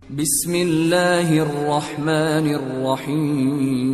بسم اللہ الرحمن الرحیم۔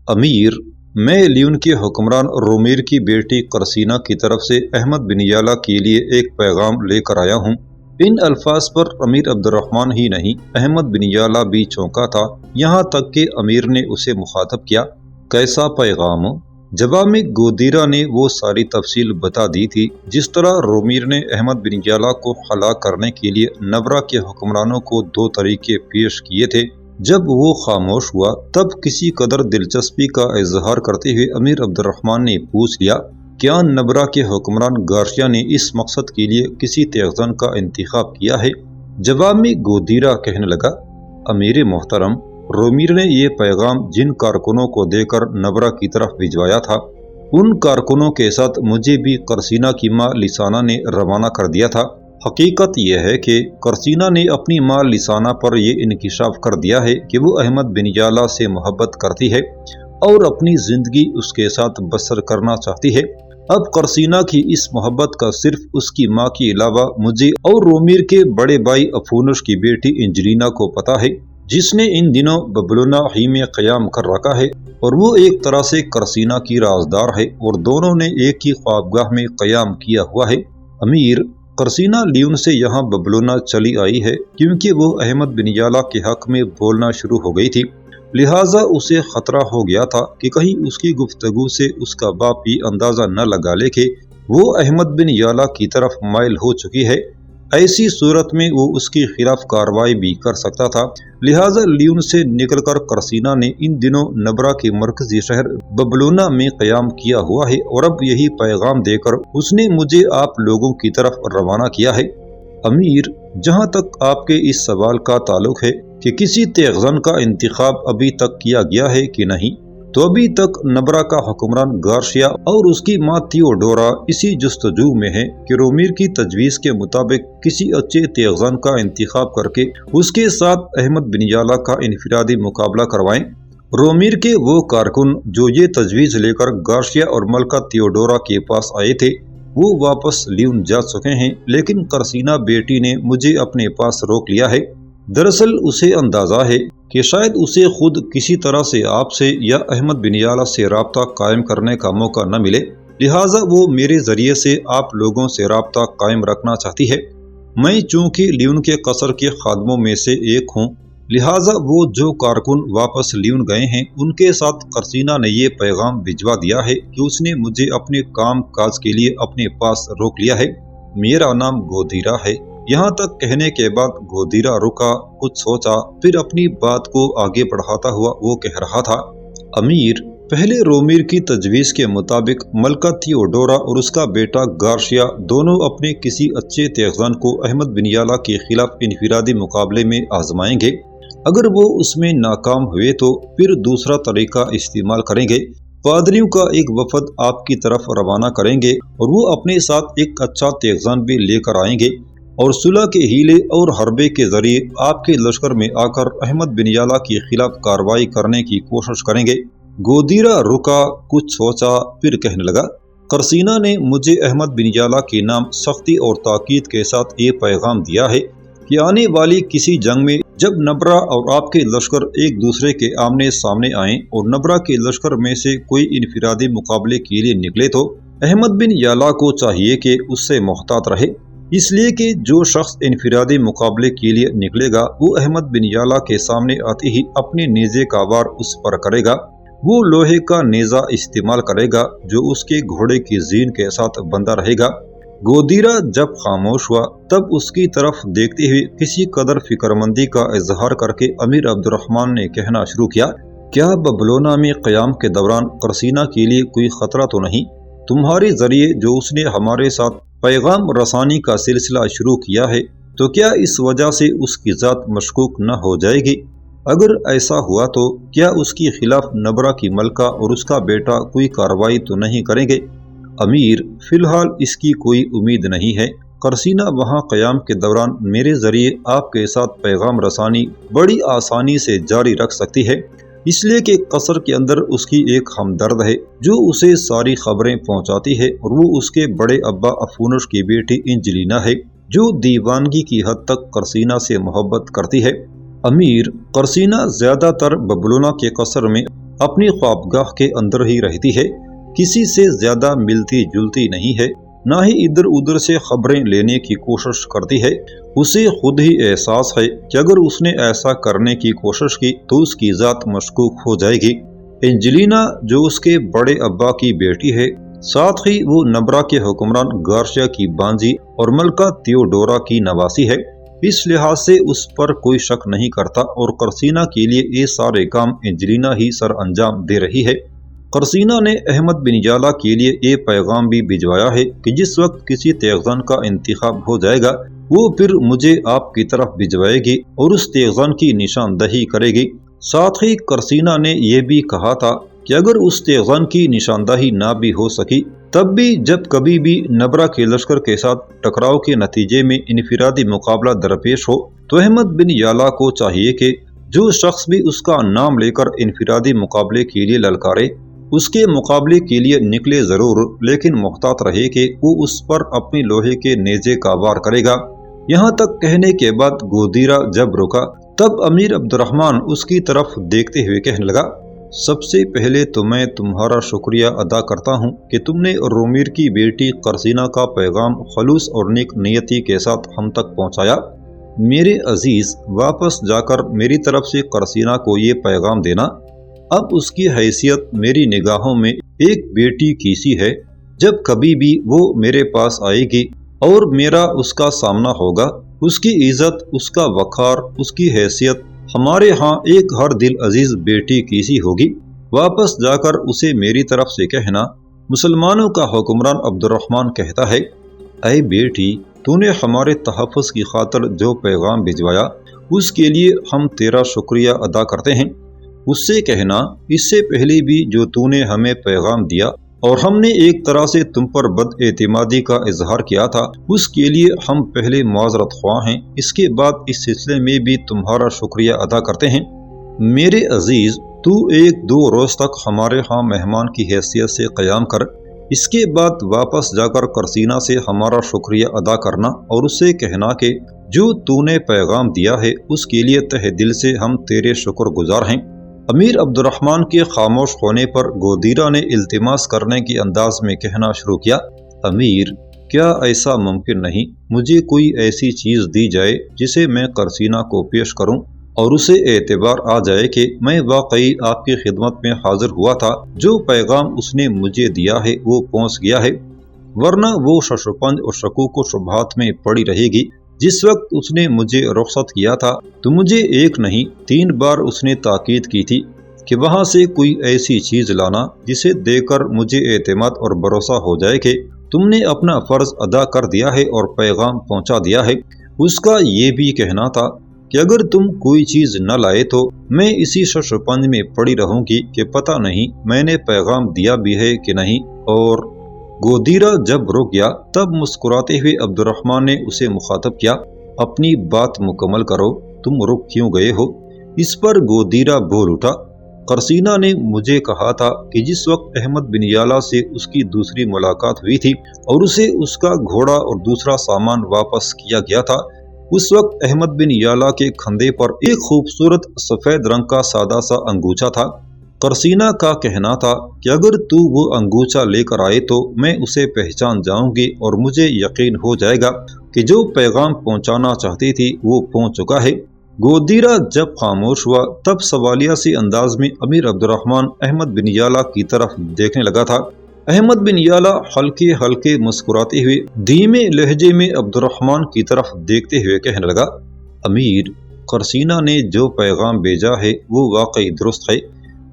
امیر، میں لیون کے حکمران رومیر کی بیٹی قرسینہ کی طرف سے احمد بن یالا کے لیے ایک پیغام لے کر آیا ہوں۔ ان الفاظ پر امیر عبد الرحمن ہی نہیں، احمد بن یالا بھی چونکا تھا، یہاں تک کہ امیر نے اسے مخاطب کیا۔ کیسا پیغام؟ جواب میں گودیرا نے وہ ساری تفصیل بتا دی تھی جس طرح رومیر نے احمد بن یالا کو ہلاک کرنے کے لیے نبرہ کے حکمرانوں کو 2 طریقے پیش کیے تھے۔ جب وہ خاموش ہوا تب کسی قدر دلچسپی کا اظہار کرتے ہوئے امیر عبد الرحمن نے پوچھ لیا، کیا نبرہ کے حکمران گارشیا نے اس مقصد کے لیے کسی تیغزن کا انتخاب کیا ہے؟ جواب میں گودیرا کہنے لگا، امیر محترم، رومیر نے یہ پیغام جن کارکنوں کو دے کر نبرہ کی طرف بھجوایا تھا، ان کارکنوں کے ساتھ مجھے بھی قرسینہ کی ماں لسانہ نے روانہ کر دیا تھا۔ حقیقت یہ ہے کہ قرسینہ نے اپنی ماں لسانہ پر یہ انکشاف کر دیا ہے کہ وہ احمد بن یالا سے محبت کرتی ہے اور اپنی زندگی اس کے ساتھ بسر کرنا چاہتی ہے۔ اب قرسینہ کی اس محبت کا صرف اس کی ماں کے علاوہ مجھے اور رومیر کے بڑے بھائی افونش کی بیٹی انجلینا کو پتہ ہے، جس نے ان دنوں ببلونا ہی میں قیام کر رکھا ہے، اور وہ ایک طرح سے قرسینہ کی رازدار ہے اور دونوں نے ایک ہی خوابگاہ میں قیام کیا ہوا ہے۔ امیر، قرسینہ لیون سے یہاں ببلونا چلی آئی ہے کیونکہ وہ احمد بن یالا کے حق میں بولنا شروع ہو گئی تھی، لہٰذا اسے خطرہ ہو گیا تھا کہ کہیں اس کی گفتگو سے اس کا باپ یہ اندازہ نہ لگا لے کہ وہ احمد بن یالا کی طرف مائل ہو چکی ہے۔ ایسی صورت میں وہ اس کے خلاف کارروائی بھی کر سکتا تھا، لہٰذا لیون سے نکل کر قرسینہ نے ان دنوں نبرہ کے مرکزی شہر ببلونا میں قیام کیا ہوا ہے، اور اب یہی پیغام دے کر اس نے مجھے آپ لوگوں کی طرف روانہ کیا ہے۔ امیر، جہاں تک آپ کے اس سوال کا تعلق ہے کہ کسی تیغزن کا انتخاب ابھی تک کیا گیا ہے کہ نہیں، تو ابھی تک نبرہ کا حکمران گارشیا اور اس کی ماں تھیوڈورا اسی جستجو میں ہے کہ رومیر کی تجویز کے مطابق کسی اچھے تیغزن کا انتخاب کر کے اس کے ساتھ احمد بن یالا کا انفرادی مقابلہ کروائیں۔ رومیر کے وہ کارکن جو یہ تجویز لے کر گارشیا اور ملکہ تھیوڈورا کے پاس آئے تھے، وہ واپس لیون جا چکے ہیں، لیکن قرسینہ بیٹی نے مجھے اپنے پاس روک لیا ہے۔ دراصل اسے اندازہ ہے کہ شاید اسے خود کسی طرح سے آپ سے یا احمد بن یالا سے رابطہ قائم کرنے کا موقع نہ ملے، لہٰذا وہ میرے ذریعے سے آپ لوگوں سے رابطہ قائم رکھنا چاہتی ہے۔ میں چونکہ لیون کے قصر کے خادموں میں سے ایک ہوں، لہٰذا وہ جو کارکن واپس لیون گئے ہیں ان کے ساتھ قرسینہ نے یہ پیغام بھجوا دیا ہے کہ اس نے مجھے اپنے کام کاج کے لیے اپنے پاس روک لیا ہے۔ میرا نام گودیرا ہے۔ یہاں تک کہنے کے بعد گودیرا رکا، کچھ سوچا، پھر اپنی بات کو آگے بڑھاتا ہوا وہ کہہ رہا تھا، امیر، پہلے رومیر کی تجویز کے مطابق ملکہ تھیوڈورا اور اس کا بیٹا گارشیا دونوں اپنے کسی اچھے تیغزن کو احمد بن یالا کے خلاف انفرادی مقابلے میں آزمائیں گے۔ اگر وہ اس میں ناکام ہوئے تو پھر دوسرا طریقہ استعمال کریں گے، پادریوں کا ایک وفد آپ کی طرف روانہ کریں گے اور وہ اپنے ساتھ ایک اچھا تیغزن بھی لے کر آئیں گے، اور صلح کے ہیلے اور حربے کے ذریعے آپ کے لشکر میں آ کر احمد بن یالا کے خلاف کارروائی کرنے کی کوشش کریں گے۔ گودیرا رکا، کچھ سوچا، پھر کہنے لگا، قرسینہ نے مجھے احمد بن یالا کے نام سختی اور تاکید کے ساتھ یہ پیغام دیا ہے کہ آنے والی کسی جنگ میں جب نبرہ اور آپ کے لشکر ایک دوسرے کے آمنے سامنے آئیں اور نبرہ کے لشکر میں سے کوئی انفرادی مقابلے کے لیے نکلے تو احمد بن یالا کو چاہیے کہ اس سے محتاط رہے، اس لیے کہ جو شخص انفرادی مقابلے کے لیے نکلے گا وہ احمد بن یالا کے سامنے آتے ہی اپنے نیزے کا وار اس پر کرے گا۔ وہ لوہے کا نیزہ استعمال کرے گا جو اس کے گھوڑے کی زین کے ساتھ بندھا رہے گا۔ گودیرا جب خاموش ہوا تب اس کی طرف دیکھتے ہوئے کسی قدر فکرمندی کا اظہار کر کے امیر عبد الرحمن نے کہنا شروع کیا، کیا ببلونا میں قیام کے دوران قرسینہ کے لیے کوئی خطرہ تو نہیں؟ تمہارے ذریعے جو اس نے ہمارے ساتھ پیغام رسانی کا سلسلہ شروع کیا ہے، تو کیا اس وجہ سے اس کی ذات مشکوک نہ ہو جائے گی؟ اگر ایسا ہوا تو کیا اس کے خلاف نبرہ کی ملکہ اور اس کا بیٹا کوئی کارروائی تو نہیں کریں گے؟ امیر، فی الحال اس کی کوئی امید نہیں ہے۔ قرسینہ وہاں قیام کے دوران میرے ذریعے آپ کے ساتھ پیغام رسانی بڑی آسانی سے جاری رکھ سکتی ہے، اس لیے کہ قصر کے اندر اس کی ایک ہمدرد ہے جو اسے ساری خبریں پہنچاتی ہے، اور وہ اس کے بڑے ابا افونش کی بیٹی انجلینا ہے۔ جو دیوانگی کی حد تک قرسینہ سے محبت کرتی ہے۔ امیر، قرسینہ زیادہ تر ببلونا کے قصر میں اپنی خوابگاہ کے اندر ہی رہتی ہے، کسی سے زیادہ ملتی جلتی نہیں ہے، نہ ہی ادھر ادھر سے خبریں لینے کی کوشش کرتی ہے۔ اسے خود ہی احساس ہے کہ اگر اس نے ایسا کرنے کی کوشش کی تو اس کی ذات مشکوک ہو جائے گی۔ اینجلینا جو اس کے بڑے ابا کی بیٹی ہے، ساتھ ہی وہ نبرا کے حکمران گارشیا کی بانجی اور ملکہ تیوڈورا کی نواسی ہے، اس لحاظ سے اس پر کوئی شک نہیں کرتا اور قرسینہ کے لیے یہ سارے کام اینجلینا ہی سر انجام دے رہی ہے۔ قرسینہ نے احمد بن یالا کے لیے یہ پیغام بھی بھجوایا ہے کہ جس وقت کسی تیغزن کا انتخاب ہو جائے گا وہ پھر مجھے آپ کی طرف بھجوائے گی اور اس تیغزن کی نشاندہی کرے گی۔ ساتھ ہی قرسینہ نے یہ بھی کہا تھا کہ اگر اس تیغزن کی نشاندہی نہ بھی ہو سکی تب بھی جب کبھی بھی نبرا کے لشکر کے ساتھ ٹکراؤ کے نتیجے میں انفرادی مقابلہ درپیش ہو تو احمد بن یالا کو چاہیے کہ جو شخص بھی اس کا نام لے کر انفرادی مقابلے کے لیے للکارے اس کے مقابلے کے لیے نکلے ضرور، لیکن محتاط رہے کہ وہ اس پر اپنی لوہے کے نیزے کا وار کرے گا۔ یہاں تک کہنے کے بعد گودیرا جب رکا تب امیر عبد الرحمن اس کی طرف دیکھتے ہوئے کہنے لگا، سب سے پہلے تو میں تمہارا شکریہ ادا کرتا ہوں کہ تم نے رومیر کی بیٹی قرسینہ کا پیغام خلوص اور نیک نیتی کے ساتھ ہم تک پہنچایا۔ میرے عزیز، واپس جا کر میری طرف سے قرسینہ کو یہ پیغام دینا، اب اس کی حیثیت میری نگاہوں میں ایک بیٹی کی سی ہے۔ جب کبھی بھی وہ میرے پاس آئے گی اور میرا اس کا سامنا ہوگا، اس کی عزت، اس کا وقار، اس کی حیثیت ہمارے ہاں ایک ہر دل عزیز بیٹی کی سی ہوگی۔ واپس جا کر اسے میری طرف سے کہنا، مسلمانوں کا حکمران عبد الرحمن کہتا ہے، اے بیٹی، تو نے ہمارے تحفظ کی خاطر جو پیغام بھجوایا اس کے لیے ہم تیرا شکریہ ادا کرتے ہیں۔ اس سے کہنا، اس سے پہلے بھی جو تو نے ہمیں پیغام دیا اور ہم نے ایک طرح سے تم پر بد اعتمادی کا اظہار کیا تھا، اس کے لیے ہم پہلے معذرت خواہ ہیں، اس کے بعد اس سلسلے میں بھی تمہارا شکریہ ادا کرتے ہیں۔ میرے عزیز، تو ایک دو روز تک ہمارے ہاں مہمان کی حیثیت سے قیام کر، اس کے بعد واپس جا کر قرسینہ سے ہمارا شکریہ ادا کرنا اور اس سے کہنا کہ جو تو نے پیغام دیا ہے اس کے لیے تہ دل سے ہم تیرے شکر گزار ہیں۔ امیر عبد الرحمن کے خاموش ہونے پر گودیرا نے التماس کرنے کے انداز میں کہنا شروع کیا، امیر، کیا ایسا ممکن نہیں مجھے کوئی ایسی چیز دی جائے جسے میں قرسینہ کو پیش کروں اور اسے اعتبار آ جائے کہ میں واقعی آپ کی خدمت میں حاضر ہوا تھا، جو پیغام اس نے مجھے دیا ہے وہ پہنچ گیا ہے، ورنہ وہ ششپنج اور شکوک و شبہات میں پڑی رہے گی۔ جس وقت اس نے مجھے رخصت کیا تھا تو مجھے ایک نہیں 3 بار اس نے تاکید کی تھی کہ وہاں سے کوئی ایسی چیز لانا جسے دیکھ کر مجھے اعتماد اور بھروسہ ہو جائے کہ تم نے اپنا فرض ادا کر دیا ہے اور پیغام پہنچا دیا ہے۔ اس کا یہ بھی کہنا تھا کہ اگر تم کوئی چیز نہ لائے تو میں اسی ششپنج میں پڑی رہوں گی کہ پتہ نہیں میں نے پیغام دیا بھی ہے کہ نہیں۔ اور گودیرا جب رک گیا تب مسکراتے ہوئے عبد الرحمن نے اسے مخاطب کیا، اپنی بات مکمل کرو، تم رک کیوں گئے ہو؟ اس پر گودیرا بول اٹھا، قرسینہ نے مجھے کہا تھا کہ جس وقت احمد بن یالا سے اس کی دوسری ملاقات ہوئی تھی اور اسے اس کا گھوڑا اور دوسرا سامان واپس کیا گیا تھا، اس وقت احمد بن یالا کے کھندے پر ایک خوبصورت سفید رنگ کا سادہ سا انگوچھا تھا۔ قرسینہ کا کہنا تھا کہ اگر تو وہ انگوچھا لے کر آئے تو میں اسے پہچان جاؤں گی اور مجھے یقین ہو جائے گا کہ جو پیغام پہنچانا چاہتی تھی وہ پہنچ چکا ہے۔ گودیرا جب خاموش ہوا تب سوالیہ سی انداز میں امیر عبد الرحمن احمد بن یالا کی طرف دیکھنے لگا تھا۔ احمد بن یالا ہلکے ہلکے مسکراتے ہوئے دھیمے لہجے میں عبد الرحمن کی طرف دیکھتے ہوئے کہنے لگا، امیر، قرسینہ نے جو پیغام بھیجا ہے وہ واقعی درست ہے۔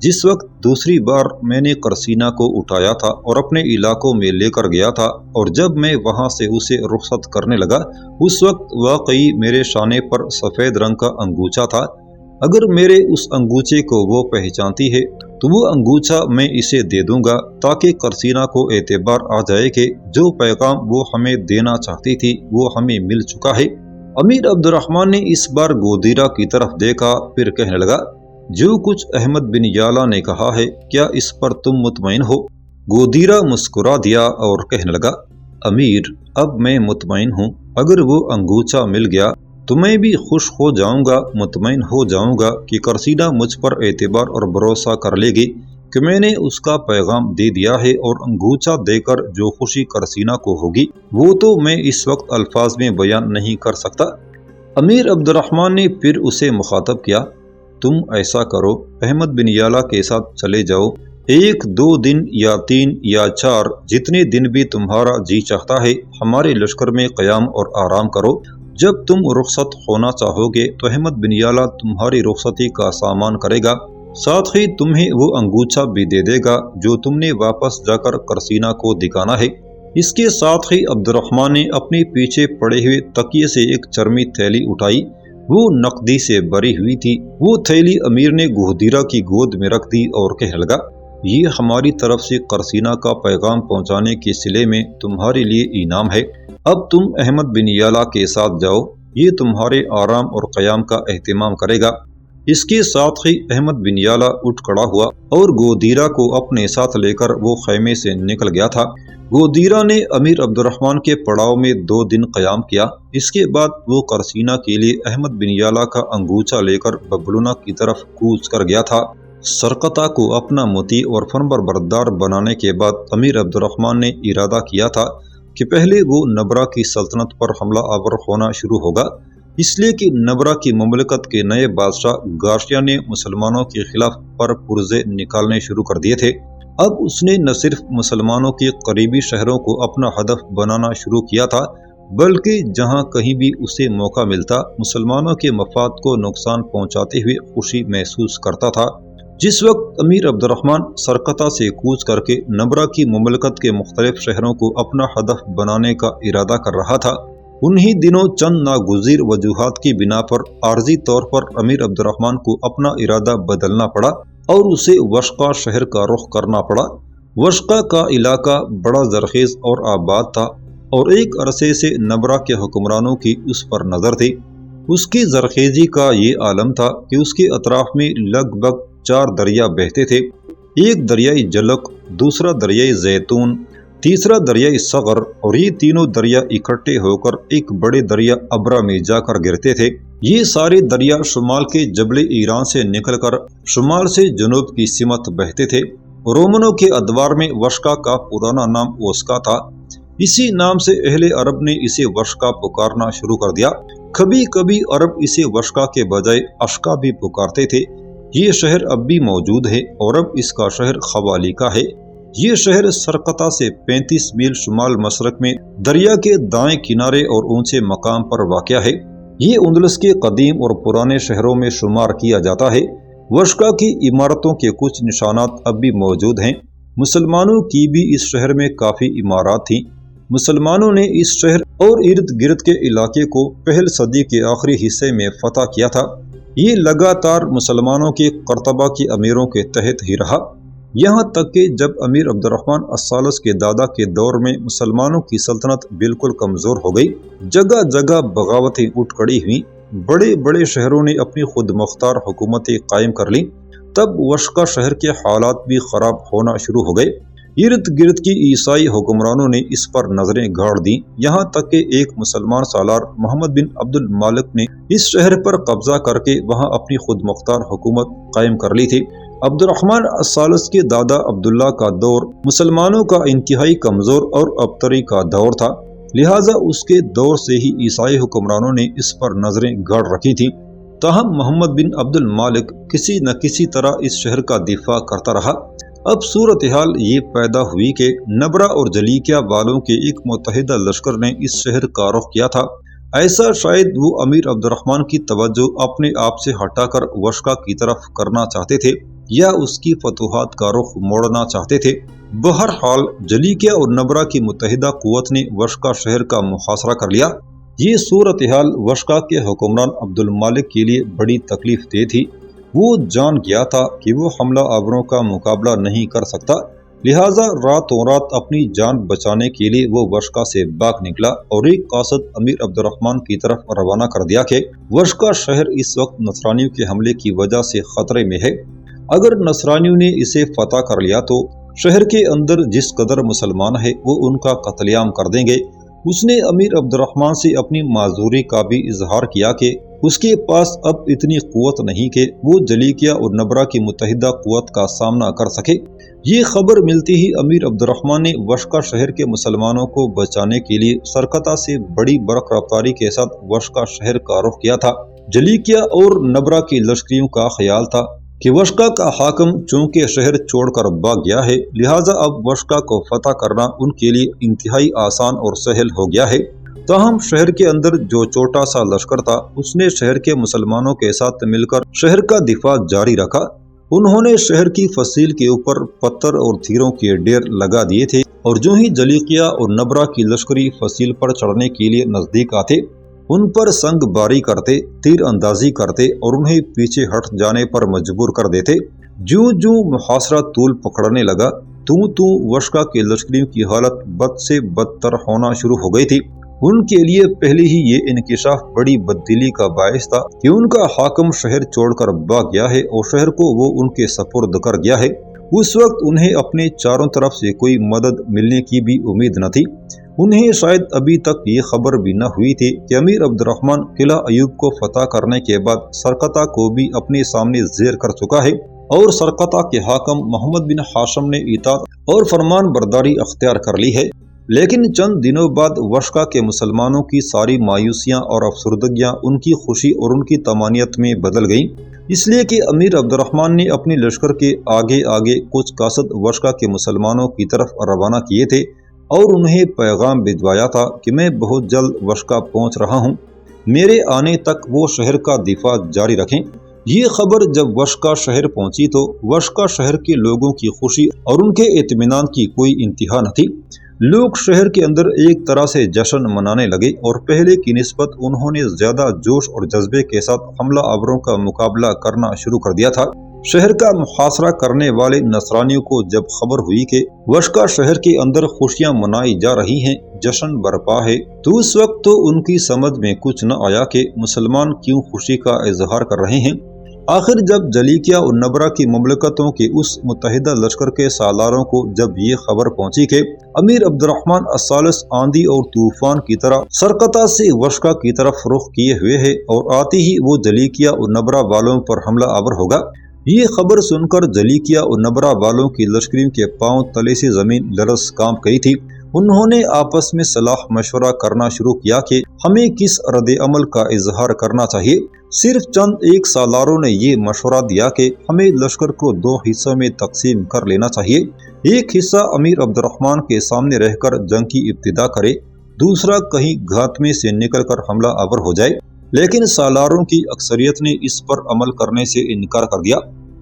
جس وقت دوسری بار میں نے قرسینہ کو اٹھایا تھا اور اپنے علاقوں میں لے کر گیا تھا اور جب میں وہاں سے اسے رخصت کرنے لگا اس وقت واقعی میرے شانے پر سفید رنگ کا انگوچھا تھا۔ اگر میرے اس انگوچھے کو وہ پہچانتی ہے تو وہ انگوچھا میں اسے دے دوں گا تاکہ قرسینہ کو اعتبار آ جائے کہ جو پیغام وہ ہمیں دینا چاہتی تھی وہ ہمیں مل چکا ہے۔ امیر عبد الرحمن نے اس بار گودیرا کی طرف دیکھا، پھر کہنے لگا، جو کچھ احمد بن یالا نے کہا ہے کیا اس پر تم مطمئن ہو؟ گودیرا مسکرا دیا اور کہنے لگا، امیر، اب میں مطمئن ہوں اگر وہ انگوچھا مل گیا تو میں بھی خوش ہو جاؤں گا، مطمئن ہو جاؤں گا کہ قرسینہ مجھ پر اعتبار اور بھروسہ کر لے گی کہ میں نے اس کا پیغام دے دیا ہے، اور انگوچھا دے کر جو خوشی قرسینہ کو ہوگی وہ تو میں اس وقت الفاظ میں بیان نہیں کر سکتا۔ امیر عبد الرحمن نے پھر اسے مخاطب کیا، تم ایسا کرو، احمد بن یالا کے ساتھ چلے جاؤ، 1 2 دن یا 3 یا 4 جتنے دن بھی تمہارا جی چاہتا ہے ہمارے لشکر میں قیام اور آرام کرو۔ جب تم رخصت ہونا چاہو گے تو احمد بن یالا تمہاری رخصتی کا سامان کرے گا، ساتھ ہی تمہیں وہ انگوچھا بھی دے دے گا جو تم نے واپس جا کر قرسینہ کو دکھانا ہے۔ اس کے ساتھ ہی عبد الرحمن نے اپنے پیچھے پڑے ہوئے تکیے سے ایک چرمی تھیلی اٹھائی، وہ نقدی سے بھری ہوئی تھی۔ وہ تھیلی امیر نے گودیرہ کی گود میں رکھ دی اور کہنے لگا، یہ ہماری طرف سے قرسینہ کا پیغام پہنچانے کے صلے میں تمہارے لیے انعام ہے۔ اب تم احمد بن یالا کے ساتھ جاؤ، یہ تمہارے آرام اور قیام کا اہتمام کرے گا۔ اس کے ساتھ ہی احمد بن یالا اٹھ کھڑا ہوا اور گودیرہ کو اپنے ساتھ لے کر وہ خیمے سے نکل گیا تھا۔ گودیرہ نے امیر عبد الرحمن کے پڑاؤ میں 2 دن قیام کیا۔ اس کے بعد وہ قرسینہ کے لیے احمد بن یالا کا انگوچھا لے کر ببلونا کی طرف کوچ کر گیا تھا۔ سرقطہ کو اپنا مطیع اور فرمانبردار بنانے کے بعد امیر عبد الرحمن نے ارادہ کیا تھا کہ پہلے وہ نبرہ کی سلطنت پر حملہ آور ہونا شروع ہوگا، اس لیے کہ نبرہ کی مملکت کے نئے بادشاہ گاشیا نے مسلمانوں کے خلاف پر پرزے نکالنے شروع کر دیے تھے۔ اب اس نے نہ صرف مسلمانوں کے قریبی شہروں کو اپنا ہدف بنانا شروع کیا تھا، بلکہ جہاں کہیں بھی اسے موقع ملتا مسلمانوں کے مفاد کو نقصان پہنچاتے ہوئے خوشی محسوس کرتا تھا۔ جس وقت امیر عبد الرحمن سرقطہ سے کوچ کر کے نبرہ کی مملکت کے مختلف شہروں کو اپنا ہدف بنانے کا ارادہ کر رہا تھا، انہی دنوں چند ناگزیر وجوہات کی بنا پر عارضی طور پر امیر عبد الرحمن کو اپنا ارادہ بدلنا پڑا اور اسے وشقہ شہر کا رخ کرنا پڑا۔ وشقہ کا علاقہ بڑا زرخیز اور آباد تھا اور ایک عرصے سے نبرہ کے حکمرانوں کی اس پر نظر تھی۔ اس کی زرخیزی کا یہ عالم تھا کہ اس کے اطراف میں لگ بھگ 4 دریا بہتے تھے، ایک دریائے جلک، دوسرا دریائے زیتون، تیسرا دریائے صغر، اور یہ تینوں دریا اکٹھے ہو کر ایک بڑے دریا ابرا میں جا کر گرتے تھے۔ یہ سارے دریا شمال کے جبل ایران سے نکل کر شمال سے جنوب کی سمت بہتے تھے۔ رومنوں کے ادوار میں وشقہ کا پرانا نام وسقا تھا، اسی نام سے اہل عرب نے اسے وشقہ پکارنا شروع کر دیا۔ کبھی کبھی عرب اسے وشقہ کے بجائے اشقا بھی پکارتے تھے۔ یہ شہر اب بھی موجود ہے اور اب اس کا شہر خوالی کا ہے۔ یہ شہر سرقطہ سے 35 میل شمال مشرق میں دریا کے دائیں کنارے اور اونچے مقام پر واقع ہے۔ یہ اندلس کے قدیم اور پرانے شہروں میں شمار کیا جاتا ہے۔ وشقہ کی عمارتوں کے کچھ نشانات اب بھی موجود ہیں۔ مسلمانوں کی بھی اس شہر میں کافی عمارات تھیں۔ مسلمانوں نے اس شہر اور ارد گرد کے علاقے کو پہل صدی کے آخری حصے میں فتح کیا تھا۔ یہ لگاتار مسلمانوں کے قرطبہ کے امیروں کے تحت ہی رہا، یہاں تک کہ جب امیر عبد الرحمن الثالث کے دادا کے دور میں مسلمانوں کی سلطنت بالکل کمزور ہو گئی، جگہ جگہ بغاوتیں اٹھ کھڑی ہوئیں، بڑے بڑے شہروں نے اپنی خود مختار حکومتیں قائم کر لیں، تب وشقہ شہر کے حالات بھی خراب ہونا شروع ہو گئے۔ ارد گرد کی عیسائی حکمرانوں نے اس پر نظریں گاڑ دیں، یہاں تک کہ ایک مسلمان سالار محمد بن عبد المالک نے اس شہر پر قبضہ کر کے وہاں اپنی خود مختار حکومت قائم کر لی تھی۔ عبد الرحمن الثالث کے دادا عبداللہ کا دور مسلمانوں کا انتہائی کمزور اور ابتری کا دور تھا، لہٰذا اس کے دور سے ہی عیسائی حکمرانوں نے اس پر نظریں گاڑ رکھی تھیں۔ تاہم محمد بن عبد المالک کسی نہ کسی طرح اس شہر کا دفاع کرتا رہا۔ اب صورتحال یہ پیدا ہوئی کہ نبرہ اور جلیکیا والوں کے ایک متحدہ لشکر نے اس شہر کا رخ کیا تھا۔ ایسا شاید وہ امیر عبد الرحمن کی توجہ اپنے آپ سے ہٹا کر وشقہ کی طرف کرنا چاہتے تھے یا اس کی فتوحات کا رخ موڑنا چاہتے تھے۔ بہرحال جلیکیا اور نبرہ کی متحدہ قوت نے وشقہ شہر کا محاصرہ کر لیا۔ یہ صورتحال وشقہ کے حکمران عبد المالک کے لیے بڑی تکلیف دہ تھی۔ وہ جان گیا تھا کہ وہ حملہ آوروں کا مقابلہ نہیں کر سکتا، لہٰذا راتوں رات اپنی جان بچانے کے لیے وہ وشقہ سے بھاگ نکلا اور ایک قاصد امیر عبد الرحمن کی طرف روانہ کر دیا کہ وشقہ شہر اس وقت نصرانیوں کے حملے کی وجہ سے خطرے میں ہے۔ اگر نصرانیوں نے اسے فتح کر لیا تو شہر کے اندر جس قدر مسلمان ہے وہ ان کا قتل عام کر دیں گے، اس نے امیر عبد الرحمن سے اپنی معذوری کا بھی اظہار کیا کہ اس کے پاس اب اتنی قوت نہیں کہ وہ جلیکیا اور نبرا کی متحدہ قوت کا سامنا کر سکے۔ یہ خبر ملتی ہی امیر عبد الرحمن نے وشقا شہر کے مسلمانوں کو بچانے کے لیے سرکتا سے بڑی برق رفتاری کے ساتھ وشقا شہر کا رخ کیا تھا۔ جلیکیا اور نبرا کی لشکریوں کا خیال تھا کہ وشقا کا حاکم چونکہ شہر چھوڑ کر بھاگ گیا ہے، لہٰذا اب وشقا کو فتح کرنا ان کے لیے انتہائی آسان اور سہل ہو گیا ہے۔ تاہم شہر کے اندر جو چھوٹا سا لشکر تھا، اس نے شہر کے مسلمانوں کے ساتھ مل کر شہر کا دفاع جاری رکھا۔ انہوں نے شہر کی فصیل کے اوپر پتھر اور تیروں کے ڈھیر لگا دیے تھے، اور جو ہی جلیقیہ اور نبرا کی لشکری فصیل پر چڑھنے کے لیے نزدیک آتے، ان پر سنگ باری کرتے، تیر اندازی کرتے اور انہیں پیچھے ہٹ جانے پر مجبور کر دیتے۔ جوں جوں محاصرہ طول پکڑنے لگا، توں وشقا کے لشکریوں کی حالت بد سے بدتر ہونا شروع ہو گئی تھی۔ ان کے لیے پہلے ہی یہ انکشاف بڑی بددلی کا باعث تھا کہ ان کا حاکم شہر چھوڑ کر بھاگ گیا ہے اور شہر کو وہ ان کے سپرد کر گیا ہے۔ اس وقت انہیں اپنے چاروں طرف سے کوئی مدد ملنے کی بھی امید نہ تھی۔ انہیں شاید ابھی تک یہ خبر بھی نہ ہوئی تھی کہ امیر عبد الرحمن قلعہ ایوب کو فتح کرنے کے بعد سرکتا کو بھی اپنے سامنے زیر کر چکا ہے، اور سرکتا کے حاکم محمد بن ہاشم نے اطاعت اور فرمان برداری اختیار کر لی ہے۔ لیکن چند دنوں بعد وشقا کے مسلمانوں کی ساری مایوسیاں اور افسردگیاں ان کی خوشی اور ان کی طمانینت میں بدل گئیں، اس لیے کہ امیر عبد الرحمن نے اپنے لشکر کے آگے آگے کچھ قاصد وشقا کے مسلمانوں کی طرف روانہ کیے تھے اور انہیں پیغام بھجوایا تھا کہ میں بہت جلد وشقا پہنچ رہا ہوں، میرے آنے تک وہ شہر کا دفاع جاری رکھیں۔ یہ خبر جب وشقا شہر پہنچی تو وشقا شہر کے لوگوں کی خوشی اور ان کے اطمینان کی کوئی انتہا نہ تھی۔ لوگ شہر کے اندر ایک طرح سے جشن منانے لگے اور پہلے کی نسبت انہوں نے زیادہ جوش اور جذبے کے ساتھ حملہ آوروں کا مقابلہ کرنا شروع کر دیا تھا۔ شہر کا محاصرہ کرنے والے نصرانیوں کو جب خبر ہوئی کہ وشقا شہر کے اندر خوشیاں منائی جا رہی ہیں، جشن برپا ہے، تو اس وقت تو ان کی سمجھ میں کچھ نہ آیا کہ مسلمان کیوں خوشی کا اظہار کر رہے ہیں۔ آخر جب جلیکیا اور نبرا کی مملکتوں کے اس متحدہ لشکر کے سالاروں کو جب یہ خبر پہنچی کہ امیر عبد الرحمن الثالث آندھی اور طوفان کی طرح سرکتا سے وشقا کی طرف رخ کیے ہوئے ہے اور آتے ہی وہ جلیکیا اور نبرا والوں پر حملہ آور ہوگا، یہ خبر سن کر جلیکیا اور نبرا والوں کی لشکریوں کے پاؤں تلے سے زمین لرز کانپ گئی تھی۔ انہوں نے آپس میں صلاح مشورہ کرنا شروع کیا کہ ہمیں کس رد عمل کا اظہار کرنا چاہیے۔ صرف چند ایک سالاروں نے یہ مشورہ دیا کہ ہمیں لشکر کو دو حصوں میں تقسیم کر لینا چاہیے، ایک حصہ امیر عبد الرحمن کے سامنے رہ کر جنگ کی ابتدا کرے، دوسرا کہیں گھات میں سے نکل کر حملہ آور ہو جائے۔ لیکن سالاروں کی اکثریت نے اس پر عمل کرنے سے انکار کر دیا۔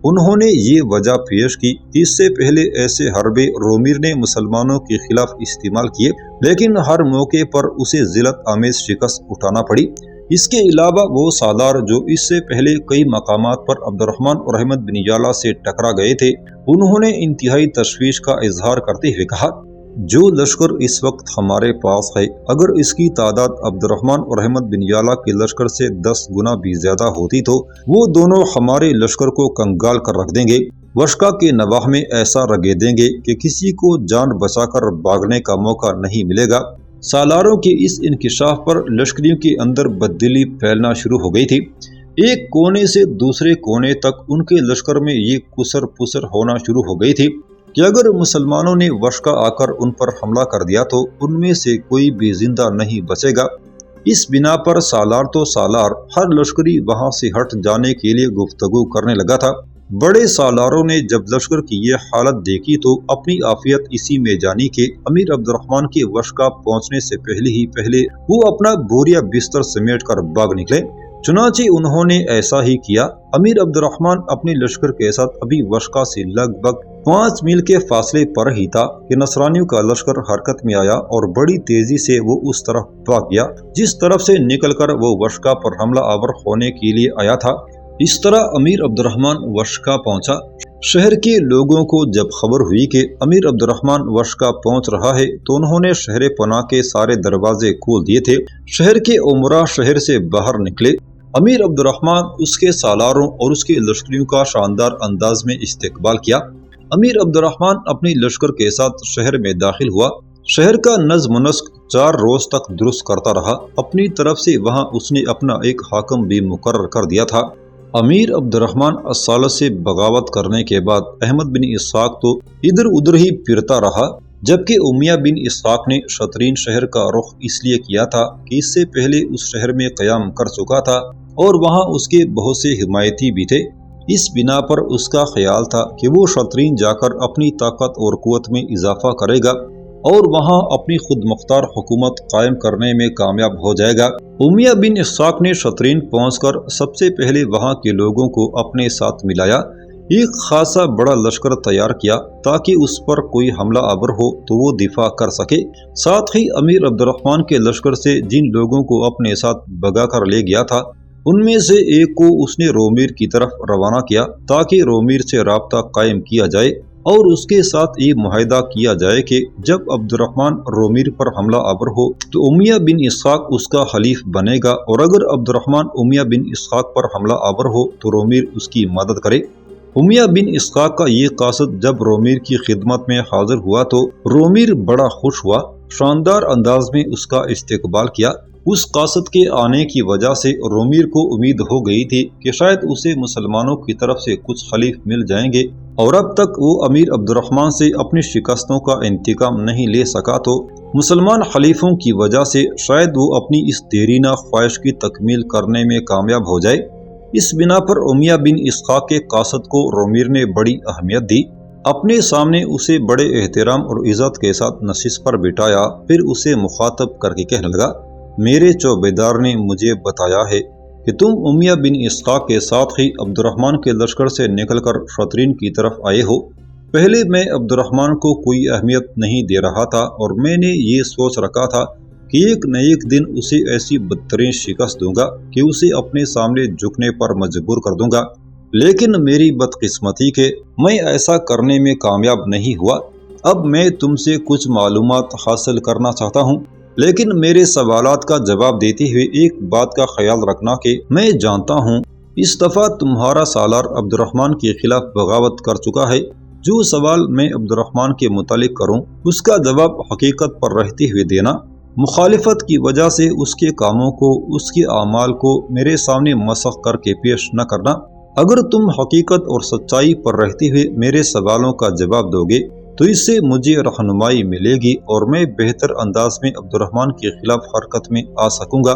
انہوں نے یہ وجہ پیش کی کہ اس سے پہلے ایسے حربے رومیر نے مسلمانوں کے خلاف استعمال کیے، لیکن ہر موقع پر اسے ذلت آمیز شکست اٹھانا پڑی۔ اس کے علاوہ وہ سالار جو اس سے پہلے کئی مقامات پر عبد الرحمن اور احمد بن یالا سے ٹکرا گئے تھے، انہوں نے انتہائی تشویش کا اظہار کرتے ہوئے کہا، جو لشکر اس وقت ہمارے پاس ہے، اگر اس کی تعداد عبد الرحمن اور احمد بن یالا کے لشکر سے 10 گنا بھی زیادہ ہوتی تو وہ دونوں ہمارے لشکر کو کنگال کر رکھ دیں گے، وشقا کے نواح میں ایسا رگے دیں گے کہ کسی کو جان بچا کر بھاگنے کا موقع نہیں ملے گا۔ سالاروں کے اس انکشاف پر لشکریوں کے اندر بددلی پھیلنا شروع ہو گئی تھی۔ ایک کونے سے دوسرے کونے تک ان کے لشکر میں یہ کسر پسر ہونا شروع ہو گئی تھی کہ اگر مسلمانوں نے وشقا آ کر ان پر حملہ کر دیا تو ان میں سے کوئی بھی زندہ نہیں بچے گا۔ اس بنا پر سالار تو سالار ہر لشکری وہاں سے ہٹ جانے کے لیے گفتگو کرنے لگا تھا۔ بڑے سالاروں نے جب لشکر کی یہ حالت دیکھی تو اپنی عافیت اسی میں جانی کہ امیر عبد الرحمن کے وشقا پہنچنے سے پہلے وہ اپنا بوریا بستر سمیٹ کر بھاگ نکلے۔ چنانچہ انہوں نے ایسا ہی کیا۔ امیر عبد الرحمن اپنے لشکر کے ساتھ ابھی وشقا سے لگ بھگ 5 میل کے فاصلے پر ہی تھا کہ نصرانیوں کا لشکر حرکت میں آیا اور بڑی تیزی سے وہ اس طرف بھاگ گیا جس طرف سے نکل کر وہ وشقا پر حملہ آور ہونے کے لیے آیا تھا۔ اس طرح امیر عبد الرحمن وشقا پہنچا۔ شہر کے لوگوں کو جب خبر ہوئی کہ امیر عبد الرحمن وشقا پہنچ رہا ہے تو انہوں نے شہر پناہ کے سارے دروازے کھول دیے تھے۔ شہر کے عمرا شہر سے باہر نکلے۔ امیر عبد الرحمن اس کے سالاروں اور اس کے لشکریوں کا شاندار انداز میں استقبال کیا۔ امیر عبد الرحمن اپنی لشکر کے ساتھ شہر میں داخل ہوا۔ شہر کا نظم و نسق 4 روز تک درست کرتا رہا۔ اپنی طرف سے وہاں اس نے اپنا ایک حاکم بھی مقرر کر دیا تھا۔ امیر عبد الرحمن الثالث سے بغاوت کرنے کے بعد احمد بن اسحاق تو ادھر ادھر ہی پھرتا رہا، جبکہ امیہ بن اسحاق نے شطرین شہر کا رخ اس لیے کیا تھا کہ اس سے پہلے اس شہر میں قیام کر چکا تھا اور وہاں اس کے بہت سے حمایتی بھی تھے۔ اس بنا پر اس کا خیال تھا کہ وہ شطرین جا کر اپنی طاقت اور قوت میں اضافہ کرے گا اور وہاں اپنی خود مختار حکومت قائم کرنے میں کامیاب ہو جائے گا۔ امیہ بن اسحاق نے شطرین پہنچ کر سب سے پہلے وہاں کے لوگوں کو اپنے ساتھ ملایا، ایک خاصا بڑا لشکر تیار کیا تاکہ اس پر کوئی حملہ آور ہو تو وہ دفاع کر سکے۔ ساتھ ہی امیر عبد الرحمن کے لشکر سے جن لوگوں کو اپنے ساتھ بگا کر لے گیا تھا ان میں سے ایک کو اس نے رومیر کی طرف روانہ کیا تاکہ رومیر سے رابطہ قائم کیا جائے اور اس کے ساتھ یہ معاہدہ کیا جائے کہ جب عبد الرحمن رومیر پر حملہ آور ہو تو امیہ بن اسحاق اس کا حلیف بنے گا، اور اگر عبد الرحمن امیہ بن اسحاق پر حملہ آور ہو تو رومیر اس کی مدد کرے۔ امیہ بن اسحاق کا یہ قاصد جب رومیر کی خدمت میں حاضر ہوا تو رومیر بڑا خوش ہوا، شاندار انداز میں اس کا استقبال کیا۔ اس قاصد کے آنے کی وجہ سے رومیر کو امید ہو گئی تھی کہ شاید اسے مسلمانوں کی طرف سے کچھ خلیف مل جائیں گے، اور اب تک وہ امیر عبد الرحمن سے اپنی شکستوں کا انتقام نہیں لے سکا تو مسلمان خلیفوں کی وجہ سے شاید وہ اپنی اس دیرینہ خواہش کی تکمیل کرنے میں کامیاب ہو جائے۔ اس بنا پر امیہ بن اسحاق کے قاصد کو رومیر نے بڑی اہمیت دی، اپنے سامنے اسے بڑے احترام اور عزت کے ساتھ نشست پر بٹھایا، پھر اسے مخاطب کر کے کہنے لگا، میرے چوبیدار نے مجھے بتایا ہے کہ تم امیہ بن اسحاق کے ساتھ ہی عبد الرحمن کے لشکر سے نکل کر شطرین کی طرف آئے ہو۔ پہلے میں عبد الرحمن کو کوئی اہمیت نہیں دے رہا تھا اور میں نے یہ سوچ رکھا تھا کہ ایک نہ ایک دن اسے ایسی بدترین شکست دوں گا کہ اسے اپنے سامنے جھکنے پر مجبور کر دوں گا، لیکن میری بدقسمتی کہ میں ایسا کرنے میں کامیاب نہیں ہوا۔ اب میں تم سے کچھ معلومات حاصل کرنا چاہتا ہوں، لیکن میرے سوالات کا جواب دیتے ہوئے ایک بات کا خیال رکھنا کہ میں جانتا ہوں اس دفعہ تمہارا سالار عبد الرحمن کے خلاف بغاوت کر چکا ہے۔ جو سوال میں عبد الرحمن کے متعلق کروں اس کا جواب حقیقت پر رہتے ہوئے دینا، مخالفت کی وجہ سے اس کے کاموں کو، اس کے اعمال کو میرے سامنے مسخ کر کے پیش نہ کرنا۔ اگر تم حقیقت اور سچائی پر رہتے ہوئے میرے سوالوں کا جواب دو گے تو اس سے مجھے رہنمائی ملے گی اور میں بہتر انداز میں عبد الرحمن کے خلاف حرکت میں آ سکوں گا۔